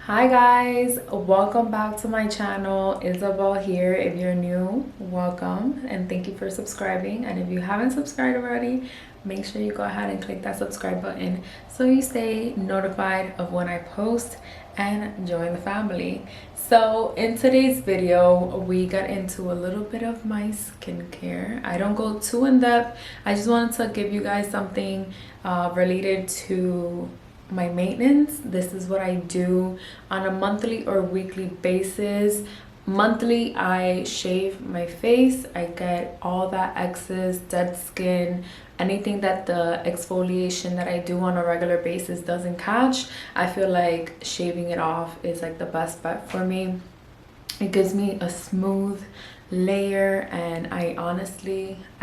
Hi guys, welcome back to my channel. Isabel here. If you're new, welcome and thank you for subscribing, and if you haven't subscribed already, make sure you go ahead and click that subscribe button so you stay notified of when I post and join the family. So in today's video we got into a little bit of my skincare. I don't go too in depth. I just wanted to give you guys something related to my maintenance. This is what I do on a monthly or weekly basis. Monthly, I shave my face. I get all that excess dead skin, anything that the exfoliation that I do on a regular basis doesn't catch. I feel like shaving it off is like the best bet for me. It gives me a smooth layer and I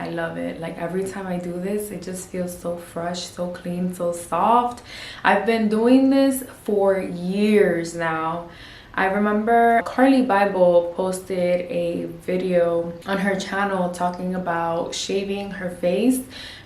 love it. Like every time I do this, it just feels so fresh, so clean, so soft. I've been doing this for years now. I remember Carly Bible posted a video on her channel talking about shaving her face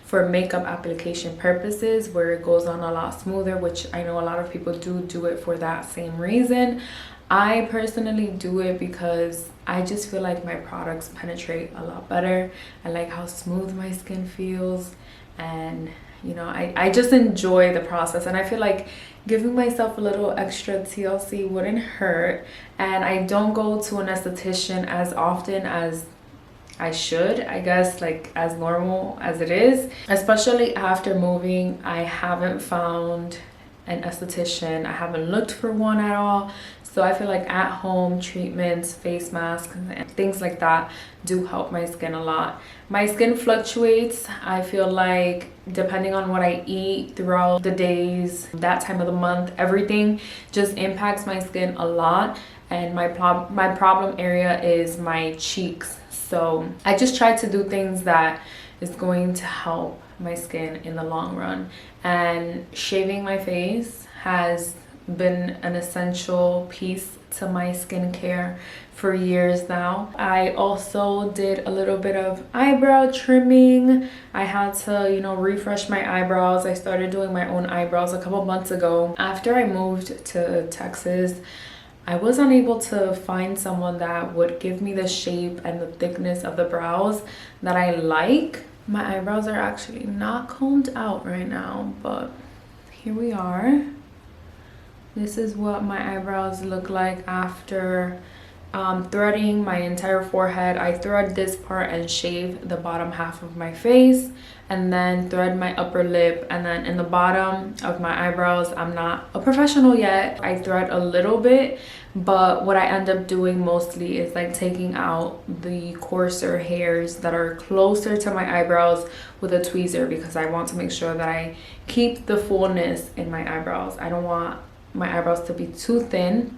for makeup application purposes, where it goes on a lot smoother, which I know a lot of people do it for that same reason. I personally do it because I just feel like my products penetrate a lot better. I like how smooth my skin feels, and you know, I just enjoy the process, and I feel like giving myself a little extra TLC wouldn't hurt. And I don't go to an esthetician as often as I should, I guess, like as normal as it is. Especially after moving, I haven't found an esthetician. I haven't looked for one at all. So I feel like at home treatments, face masks and things like that do help my skin a lot. My skin fluctuates. I feel like depending on what I eat throughout the days, that time of the month, everything just impacts my skin a lot. And my problem area is my cheeks. So I just try to do things that is going to help my skin in the long run. And shaving my face has been an essential piece to my skincare for years now. I also did a little bit of eyebrow trimming. I had to, you know, refresh my eyebrows. I started doing my own eyebrows a couple months ago. After I moved to Texas, I was unable to find someone that would give me the shape and the thickness of the brows that I like. My eyebrows are actually not combed out right now, but here we are. This is what my eyebrows look like after threading my entire forehead. I thread this part and shave the bottom half of my face, and then thread my upper lip, and then in the bottom of my eyebrows, I'm not a professional yet, I thread a little bit, but what I end up doing mostly is like taking out the coarser hairs that are closer to my eyebrows with a tweezer, because I want to make sure that I keep the fullness in my eyebrows. I don't want my eyebrows to be too thin.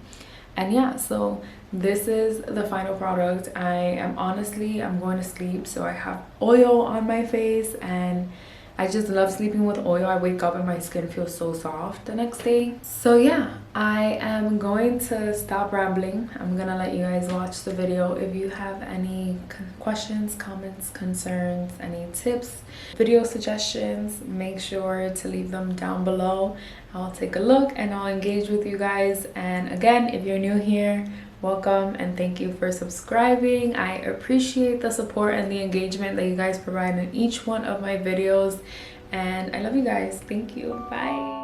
And yeah, so this is the final product. I'm going to sleep, so I have oil on my face, and I just love sleeping with oil. I wake up and my skin feels so soft the next day. So yeah, I am going to stop rambling. I'm gonna let you guys watch the video. If you have any questions, comments, concerns, any tips, video suggestions, make sure to leave them down below. I'll take a look and I'll engage with you guys. And again, if you're new here, welcome and thank you for subscribing. I appreciate the support and the engagement that you guys provide in each one of my videos, and I love you guys. Thank you. Bye.